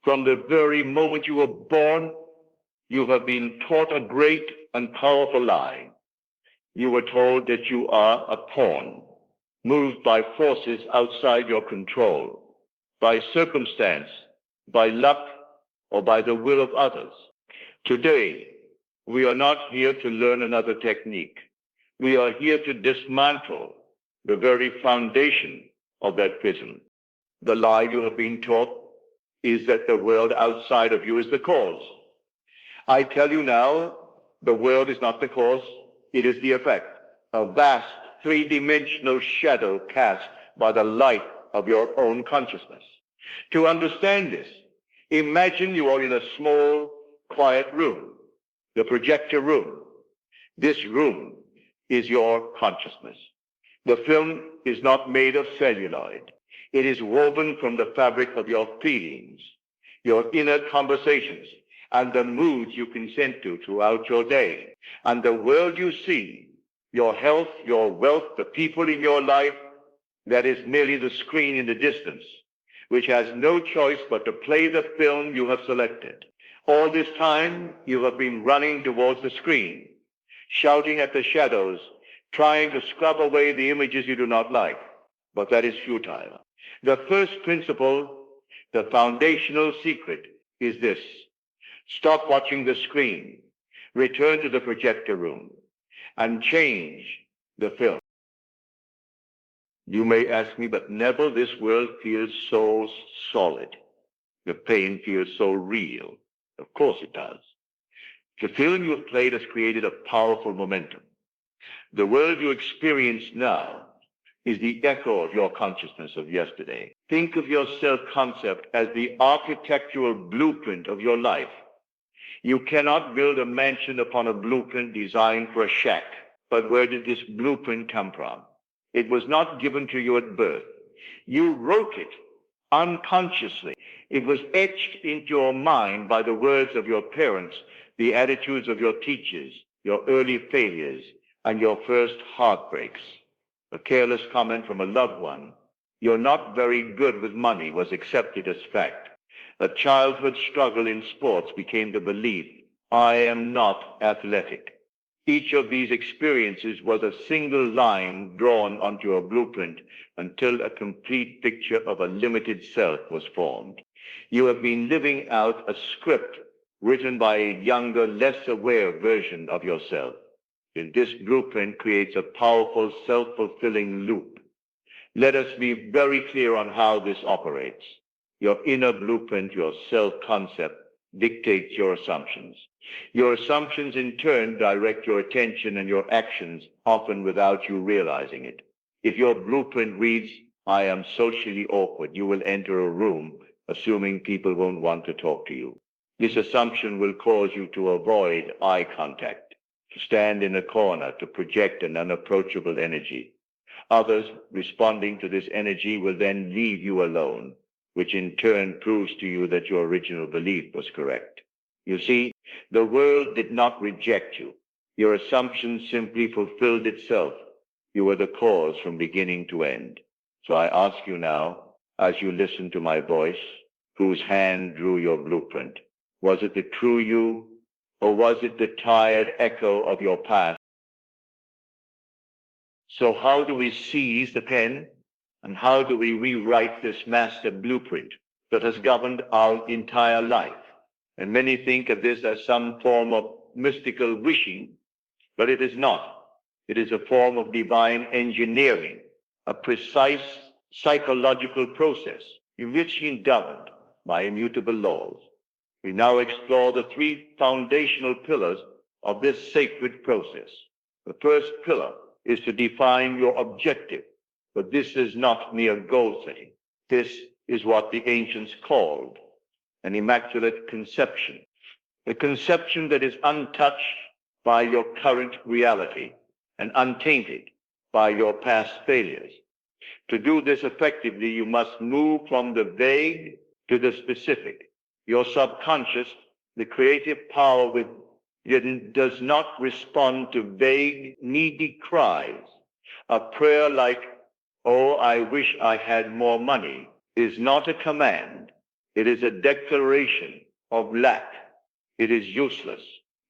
From the very moment you were born, you have been taught a great and powerful lie. You were told that you are a pawn, moved by forces outside your control, by circumstance, by luck, or by the will of others. Today, we are not here to learn another technique. We are here to dismantle the very foundation of that prison. The lie you have been taught is that the world outside of you is the cause. I tell you now, the world is not the cause, it is the effect. A vast three-dimensional shadow cast by the light of your own consciousness. To understand this, imagine you are in a small, quiet room, the projector room. This room is your consciousness. The film is not made of celluloid. It is woven from the fabric of your feelings, your inner conversations, and the moods you consent to throughout your day. And the world you see, your health, your wealth, the people in your life, that is merely the screen in the distance, which has no choice but to play the film you have selected. All this time, you have been running towards the screen, shouting at the shadows, trying to scrub away the images you do not like. But that is futile. The first principle, the foundational secret, is this. Stop watching the screen, return to the projector room, and change the film. You may ask me, but Neville, this world feels so solid. The pain feels so real. Of course it does. The film you have played has created a powerful momentum. The world you experience now is the echo of your consciousness of yesterday. Think of your self-concept as the architectural blueprint of your life. You cannot build a mansion upon a blueprint designed for a shack. But where did this blueprint come from? It was not given to you at birth. You wrote it unconsciously. It was etched into your mind by the words of your parents, the attitudes of your teachers, your early failures, and your first heartbreaks. A careless comment from a loved one, "You're not very good with money," was accepted as fact. A childhood struggle in sports became the belief, "I am not athletic." Each of these experiences was a single line drawn onto a blueprint until a complete picture of a limited self was formed. You have been living out a script written by a younger, less aware version of yourself. And this blueprint creates a powerful, self-fulfilling loop. Let us be very clear on how this operates. Your inner blueprint, your self-concept, dictates your assumptions. Your assumptions, in turn, direct your attention and your actions, often without you realizing it. If your blueprint reads, "I am socially awkward," you will enter a room assuming people won't want to talk to you. This assumption will cause you to avoid eye contact, to stand in a corner, to project an unapproachable energy. Others responding to this energy will then leave you alone, which in turn proves to you that your original belief was correct. You see, the world did not reject you. Your assumption simply fulfilled itself. You were the cause from beginning to end. So I ask you now, as you listen to my voice, whose hand drew your blueprint? Was it the true you, or was it the tired echo of your past? So how do we seize the pen, and how do we rewrite this master blueprint that has governed our entire life? And many think of this as some form of mystical wishing, but it is not. It is a form of divine engineering, a precise psychological process in which is governed by immutable laws. We now explore the three foundational pillars of this sacred process. The first pillar is to define your objective, but this is not mere goal setting. This is what the ancients called an immaculate conception, a conception that is untouched by your current reality and untainted by your past failures. To do this effectively, you must move from the vague to the specific. Your subconscious, the creative power within, does not respond to vague, needy cries. A prayer like, "Oh, I wish I had more money," is not a command. It is a declaration of lack. It is useless.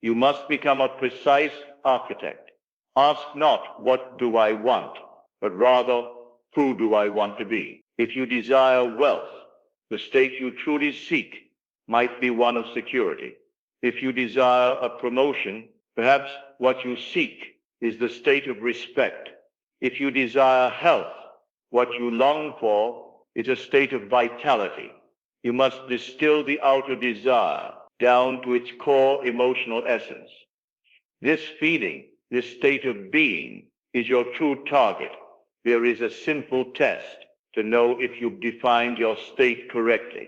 You must become a precise architect. Ask not, what do I want, but rather, who do I want to be? If you desire wealth, the state you truly seek might be one of security. If you desire a promotion, perhaps what you seek is the state of respect. If you desire health, what you long for is a state of vitality. You must distill the outer desire down to its core emotional essence. This feeling, this state of being, is your true target. There is a simple test to know if you've defined your state correctly.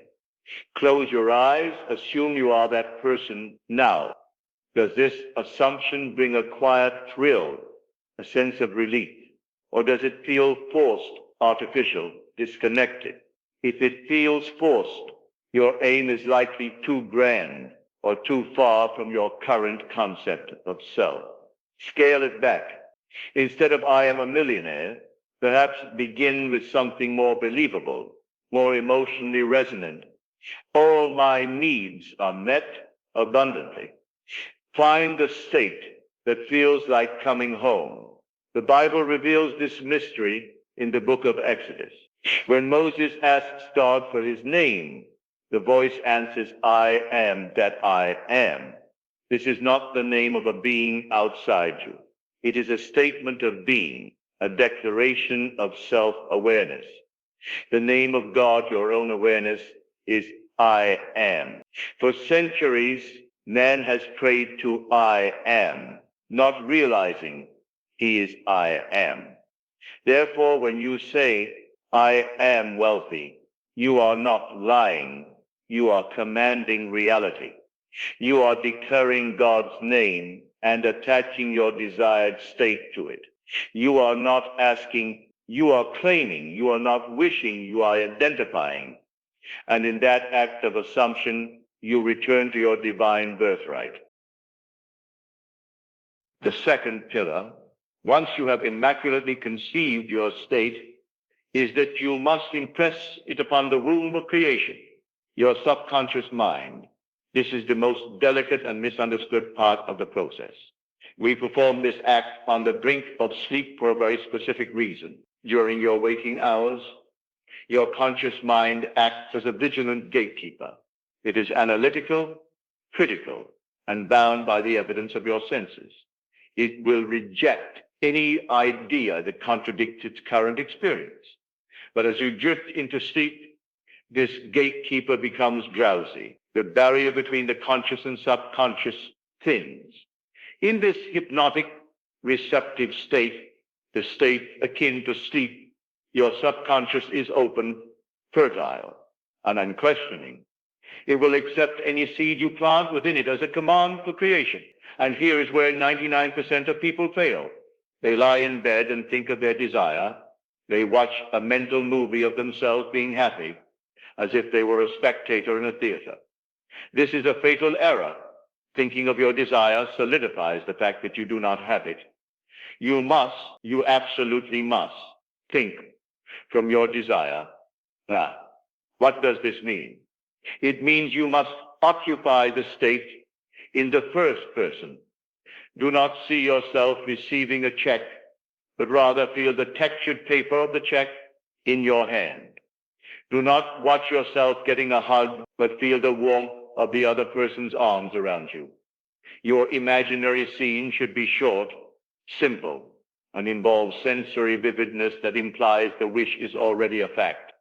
Close your eyes, assume you are that person now. Does this assumption bring a quiet thrill, a sense of relief? Or does it feel forced, artificial, disconnected? If it feels forced, your aim is likely too grand or too far from your current concept of self. Scale it back. Instead of I am a millionaire, perhaps begin with something more believable, more emotionally resonant. All my needs are met abundantly. Find the state that feels like coming home. The Bible reveals this mystery in the book of Exodus. When Moses asks God for his name, the voice answers, I am that I am. This is not the name of a being outside you. It is a statement of being, a declaration of self-awareness. The name of God, your own awareness, is I am. For centuries, man has prayed to I am, not realizing he is I am. Therefore, when you say, I am wealthy, you are not lying. You are commanding reality. You are declaring God's name and attaching your desired state to it. You are not asking, you are claiming, you are not wishing, you are identifying. And in that act of assumption, you return to your divine birthright. The second pillar, once you have immaculately conceived your state, is that you must impress it upon the womb of creation, your subconscious mind. This is the most delicate and misunderstood part of the process. We perform this act on the brink of sleep for a very specific reason. During your waking hours, your conscious mind acts as a vigilant gatekeeper. It is analytical, critical, and bound by the evidence of your senses. It will reject any idea that contradicts its current experience. But as you drift into sleep, this gatekeeper becomes drowsy. The barrier between the conscious and subconscious thins. In this hypnotic, receptive state, the state akin to sleep, your subconscious is open, fertile, and unquestioning. It will accept any seed you plant within it as a command for creation. And here is where 99% of people fail. They lie in bed and think of their desire. They watch a mental movie of themselves being happy, as if they were a spectator in a theater. This is a fatal error. Thinking of your desire solidifies the fact that you do not have it. You absolutely must think from your desire. Now, what does this mean? It means you must occupy the state in the first person. Do not see yourself receiving a check, but rather feel the textured paper of the check in your hand. Do not watch yourself getting a hug, but feel the warmth of the other person's arms around you. Your imaginary scene should be short, simple, and involve sensory vividness that implies the wish is already a fact.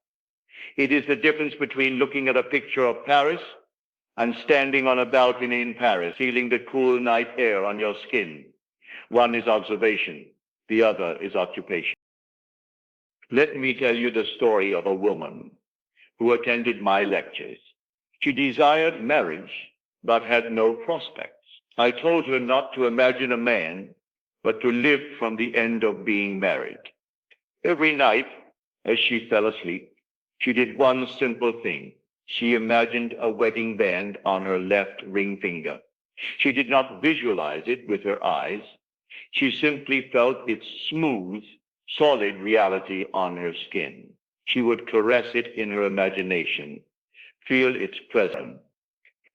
It is the difference between looking at a picture of Paris and standing on a balcony in Paris, feeling the cool night air on your skin. One is observation, the other is occupation. Let me tell you the story of a woman who attended my lectures. She desired marriage, but had no prospects. I told her not to imagine a man, but to live from the end of being married. Every night, as she fell asleep, she did one simple thing. She imagined a wedding band on her left ring finger. She did not visualize it with her eyes. She simply felt its smooth, solid reality on her skin. She would caress it in her imagination, feel its presence,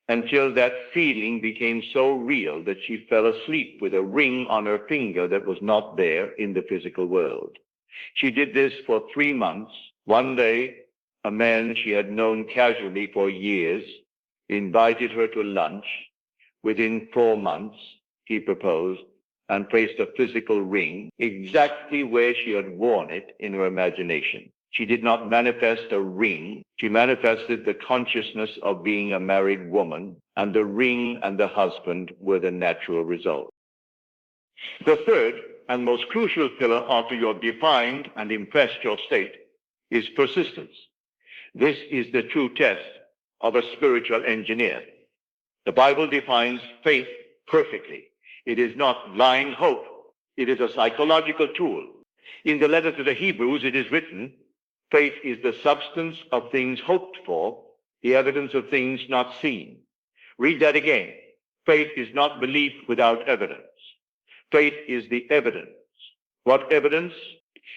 until that feeling became so real that she fell asleep with a ring on her finger that was not there in the physical world. She did this for 3 months. One day, a man she had known casually for years invited her to lunch. Within 4 months, he proposed and placed a physical ring exactly where she had worn it in her imagination. She did not manifest a ring. She manifested the consciousness of being a married woman, and the ring and the husband were the natural result. The third and most crucial pillar after you have defined and impressed your state is persistence. This is the true test of a spiritual engineer. The Bible defines faith perfectly. It is not blind hope. It is a psychological tool. In the letter to the Hebrews, it is written, faith is the substance of things hoped for, the evidence of things not seen. Read that again. Faith is not belief without evidence. Faith is the evidence. What evidence?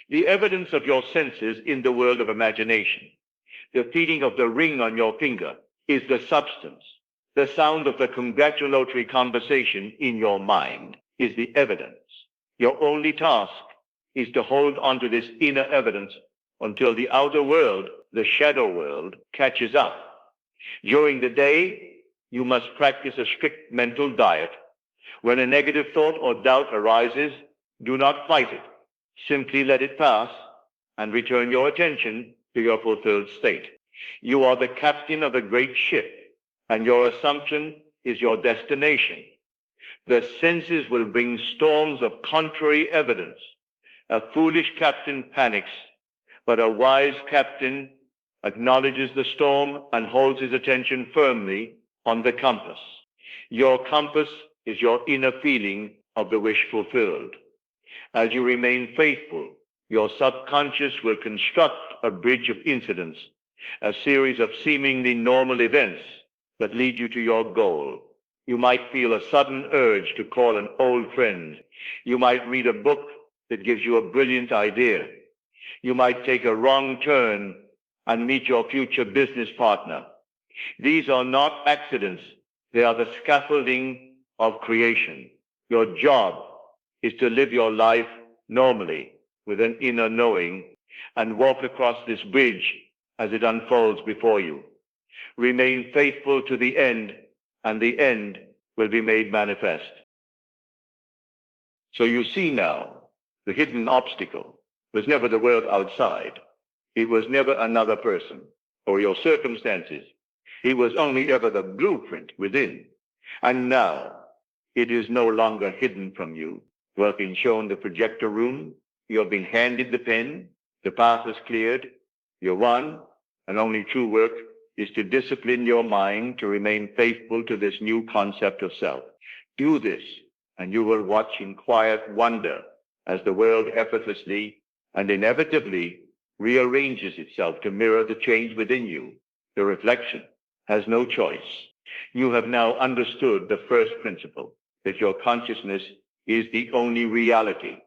The evidence of your senses in the world of imagination. The feeling of the ring on your finger is the substance. The sound of the congratulatory conversation in your mind is the evidence. Your only task is to hold on to this inner evidence until the outer world, the shadow world, catches up. During the day, you must practice a strict mental diet. When a negative thought or doubt arises, do not fight it. Simply let it pass and return your attention to your fulfilled state. You are the captain of a great ship, and your assumption is your destination. The senses will bring storms of contrary evidence. A foolish captain panics, but a wise captain acknowledges the storm and holds his attention firmly on the compass. Your compass is your inner feeling of the wish fulfilled. As you remain faithful, your subconscious will construct a bridge of incidents, a series of seemingly normal events that lead you to your goal. You might feel a sudden urge to call an old friend. You might read a book that gives you a brilliant idea. You might take a wrong turn and meet your future business partner. These are not accidents. They are the scaffolding of creation. Your job is to live your life normally with an inner knowing and walk across this bridge as it unfolds before you. Remain faithful to the end, and the end will be made manifest. So you see now, the hidden obstacle was never the world outside. It was never another person or your circumstances. It was only ever the blueprint within. And now it is no longer hidden from you. You have been shown the projector room. You have been handed the pen. The path is cleared. Your one and only true work is to discipline your mind to remain faithful to this new concept of self. Do this, and you will watch in quiet wonder as the world effortlessly and inevitably rearranges itself to mirror the change within you. The reflection has no choice. You have now understood the first principle, that your consciousness is the only reality.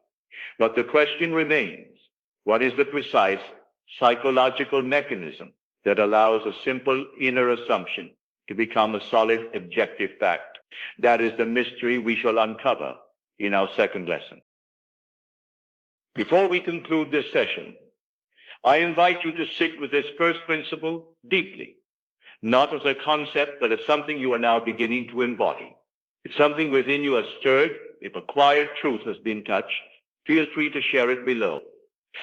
But the question remains, what is the precise psychological mechanism that allows a simple inner assumption to become a solid objective fact? That is the mystery we shall uncover in our second lesson. Before we conclude this session, I invite you to sit with this first principle deeply, not as a concept, but as something you are now beginning to embody. If something within you has stirred, if a quiet truth has been touched, feel free to share it below.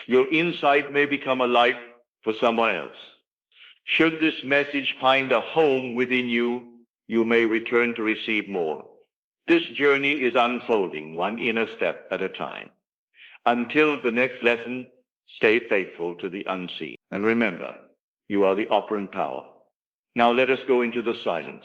Your insight may become a light for someone else. Should this message find a home within you, you may return to receive more. This journey is unfolding one inner step at a time. Until the next lesson, stay faithful to the unseen. And remember, you are the operant power. Now let us go into the silence.